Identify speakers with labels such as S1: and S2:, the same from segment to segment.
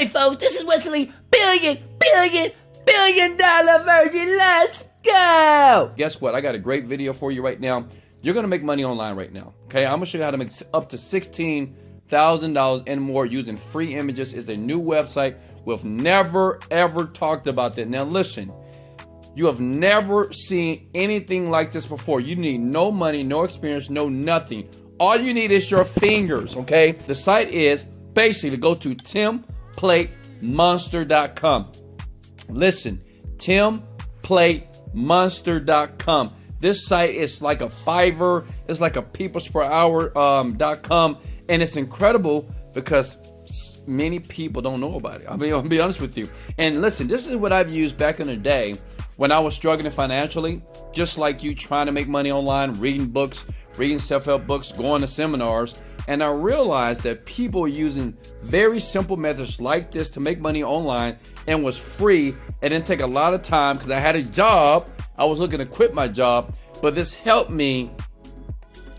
S1: Hey folks, this is Wesley billion dollar virgin. Let's go. Guess what? I got a great video for you right now. You're going to make money online right now. Okay, I'm going to show you how to make up to $16,000 and more using free images. It's a new website. We've never ever talked about that. Now listen, you have never seen anything like this before. You need no money, no experience, no nothing. All you need is your fingers, okay? The site is basically go to templatemonster.com. Listen, templatemonster.com. This site is like a Fiverr. It's like a peoplesperhour.com. And it's incredible because many people don't know about it. I'll be honest with you. And listen, this is what I've used back in the day when I was struggling financially, just like you, trying to make money online, reading books, reading self-help books, going to seminars. And I realized that people were using very simple methods like this to make money online and was free. It didn't take a lot of time because I had a job. I was looking to quit my job, but this helped me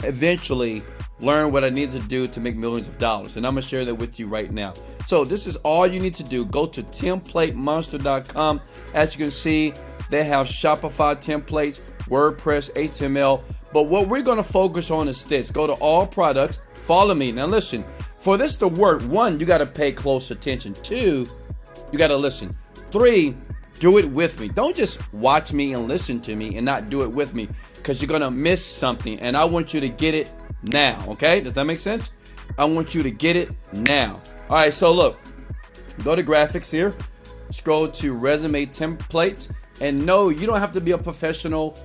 S1: eventually learn what I needed to do to make millions of dollars. And I'm going to share that with you right now. So this is all you need to do. Go to templatemonster.com. As you can see, they have Shopify templates, WordPress, HTML. But what we're going to focus on is this. Go to all products. Follow me. Now listen, for this to work, 1, you got to pay close attention. 2, you got to listen. 3, do it with me. Don't just watch me and listen to me and not do it with me, because you're going to miss something. And I want you to get it now. Okay? Does that make sense? I want you to get it now. All right. So look, go to graphics here, scroll to resume templates, and no, you don't have to be a professional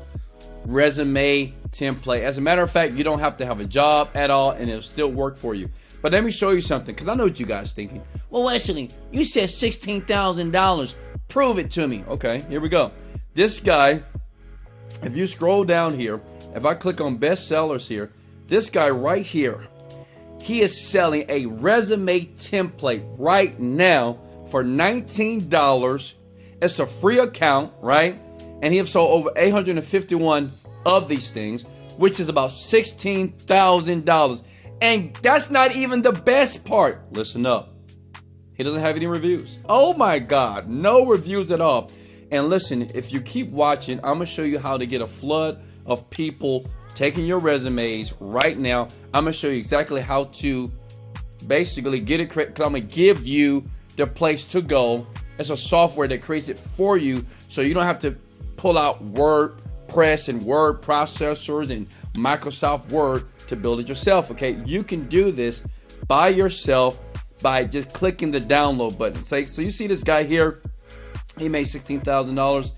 S1: resume template. As a matter of fact, you don't have to have a job at all and it'll still work for you. But let me show you something, because I know what you guys are thinking. Well, Wesley, you said $16,000. Prove it to me. Okay, here we go. This guy, if you scroll down here, if I click on best sellers here, this guy right here, he is selling a resume template right now for $19. It's a free account, right? And he has sold over 851 of these things, which is about $16,000. And that's not even the best part. Listen up. He doesn't have any reviews. Oh my God, no reviews at all. And listen, if you keep watching, I'm gonna show you how to get a flood of people taking your resumes right now. I'm gonna show you exactly how to basically get it correct, because I'm gonna give you the place to go. It's a software that creates it for you, so you don't have to pull out WordPress and word processors and Microsoft Word to build it yourself. Okay, you can do this by yourself by just clicking the download button. So you see this guy here, he made $16,000.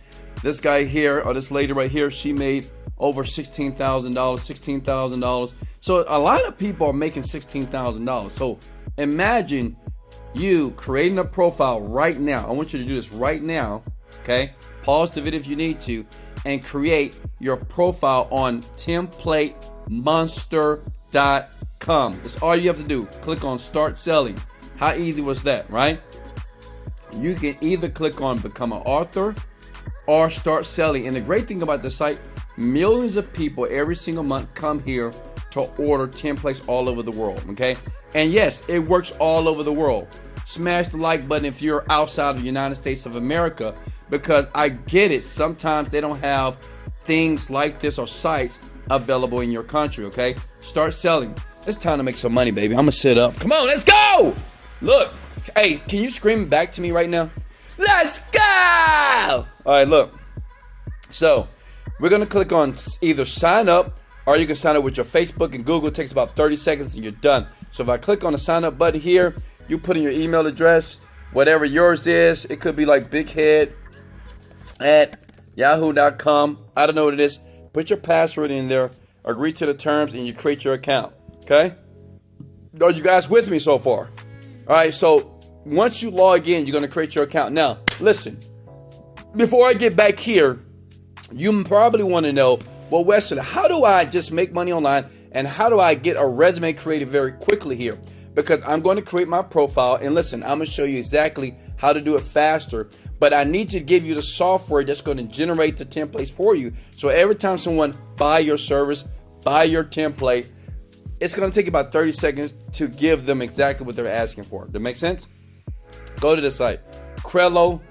S1: This guy here, or this lady right here, she made over $16,000. So a lot of people are making $16,000. So imagine you creating a profile right now. I want you to do this right now. Okay, pause the video if you need to, and create your profile on templatemonster.com. That's all you have to do. Click on start selling. How easy was that, right? You can either click on become an author or start selling. And the great thing about the site, millions of people every single month come here to order templates all over the world. Okay, and yes, it works all over the world. Smash the like button if you're outside of the United States of America, because I get it. Sometimes they don't have things like this or sites available in your country. Okay, start selling. It's time to make some money, baby. I'm gonna sit up. Come on, let's go. Look, hey, can you scream back to me right now? Let's go. All right, look. So we're gonna click on either sign up, or you can sign up with your Facebook and Google. It takes about 30 seconds and you're done. So if I click on the sign up button here, you put in your email address, whatever yours is. It could be like bighead@yahoo.com. I don't know what it is. Put your password in there, agree to the terms, and you create your account. Okay? Are you guys with me so far? All right, so once you log in, you're going to create your account. Now, listen, before I get back here, you probably want to know, well, Wesley, how do I just make money online, and how do I get a resume created very quickly here? Because I'm going to create my profile, and listen, I'm going to show you exactly how to do it faster, but I need to give you the software that's going to generate the templates for you. So every time someone buy your service, buy your template, it's going to take about 30 seconds to give them exactly what they're asking for. Does that make sense? Go to the site, Crello.com.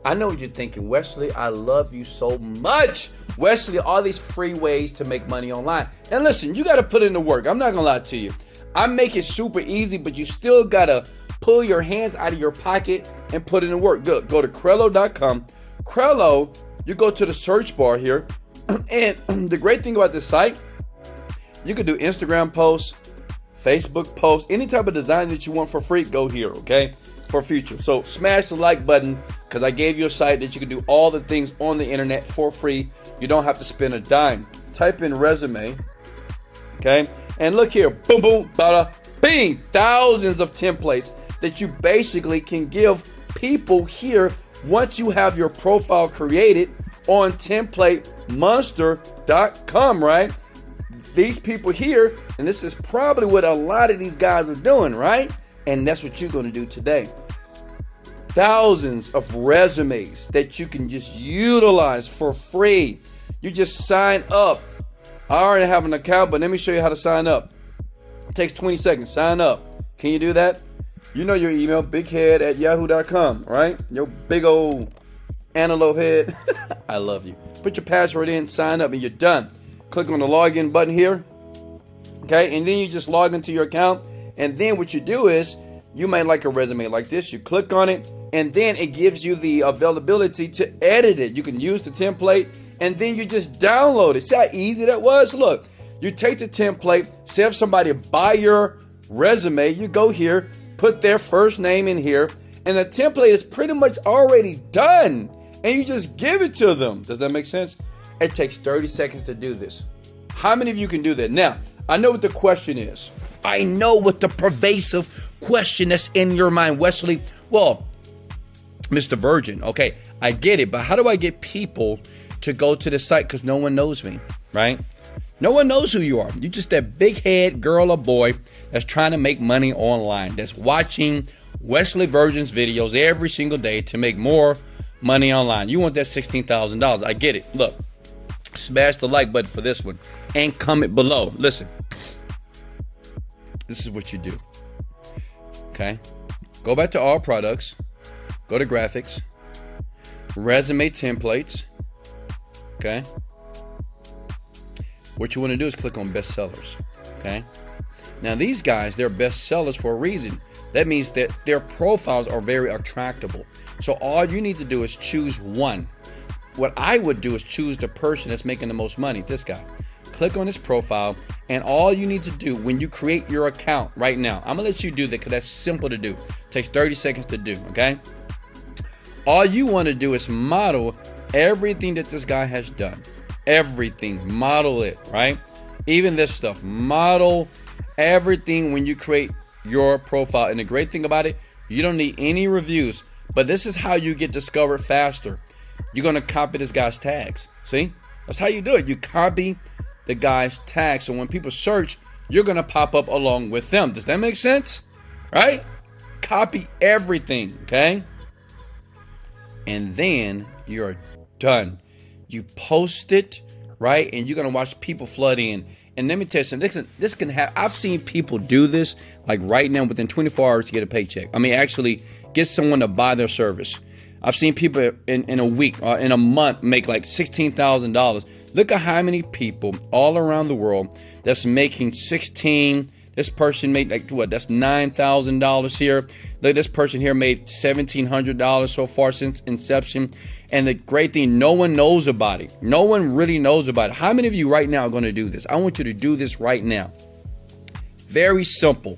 S1: I know what you're thinking, Wesley, I love you so much. Wesley, all these free ways to make money online. And listen, you got to put in the work. I'm not going to lie to you. I make it super easy, but you still got to pull your hands out of your pocket and put in the work. Good. Go to Crello.com. Crello, you go to the search bar here. And the great thing about this site, you can do Instagram posts, Facebook posts, any type of design that you want for free, go here, okay? For future. So smash the like button because I gave you a site that you can do all the things on the internet for free. You don't have to spend a dime. Type in resume, okay? And look here, boom, boom, bada, bing, thousands of templates that you basically can give people here once you have your profile created on templatemonster.com, right? These people here, and this is probably what a lot of these guys are doing, right? And that's what you're going to do today. Thousands of resumes that you can just utilize for free. You just sign up. I already have an account, but let me show you how to sign up. It takes 20 seconds. Sign up. Can you do that? You know your email, bighead@yahoo.com, right? Your big old antelope head. I love you. Put your password in, sign up, and you're done. Click on the login button here. Okay, and then you just log into your account. And then what you do is, you might like a resume like this. You click on it, and then it gives you the availability to edit it. You can use the template, and then you just download it. See how easy that was? Look, you take the template, say if somebody buy your resume, you go here, put their first name in here, and the template is pretty much already done, and you just give it to them. Does that make sense? It takes 30 seconds to do this. How many of you can do that? Now, I know what the question is. I know what the pervasive question that's in your mind, Wesley. Well, Mr. Virgin, okay, I get it, but how do I get people to go to the site? Because no one knows me, right? No one knows who you are. You're just that big head girl or boy that's trying to make money online, that's watching Wesley Virgin's videos every single day to make more money online. You want that $16,000. I get it. Look, smash the like button for this one and comment below. Listen, this is what you do. Okay, go back to all products, go to graphics, resume templates. Okay, what you want to do is click on bestsellers. Okay, now these guys, they're bestsellers for a reason. That means that their profiles are very attractable. So all you need to do is choose one. What I would do is choose the person that's making the most money, this guy. Click on his profile, and all you need to do when you create your account right now, I'm gonna let you do that because that's simple to do. It takes 30 seconds to do, okay? All you want to do is model everything that this guy has done. Everything, model it, right? Even this stuff, model everything when you create your profile. And the great thing about it, you don't need any reviews, but this is how you get discovered faster. You're gonna copy this guy's tags. See, that's how you do it. You copy the guy's tags, so when people search, you're gonna pop up along with them. Does that make sense? Right? Copy everything, okay? And then you're done. You post it, right? And you're gonna watch people flood in. And let me tell you something, this can happen. I've seen people do this like right now within 24 hours to get a paycheck. I mean, actually get someone to buy their service. I've seen people in a week or in a month make like $16,000. Look at how many people all around the world that's making 16. This person made like what? That's $9,000 here. Look, this person here made $1,700 so far since inception. And the great thing, no one knows about it. No one really knows about it. How many of you right now are going to do this? I want you to do this right now. Very simple.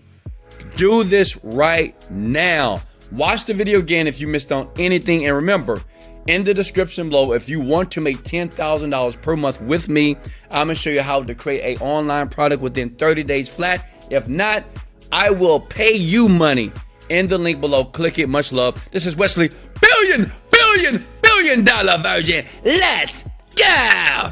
S1: Do this right now. Watch the video again if you missed on anything. And remember, in the description below, if you want to make $10,000 per month with me, I'm going to show you how to create an online product within 30 days flat. If not, I will pay you money. In the link below, click it. Much love. This is Wesley, billion dollar virgin. Let's go.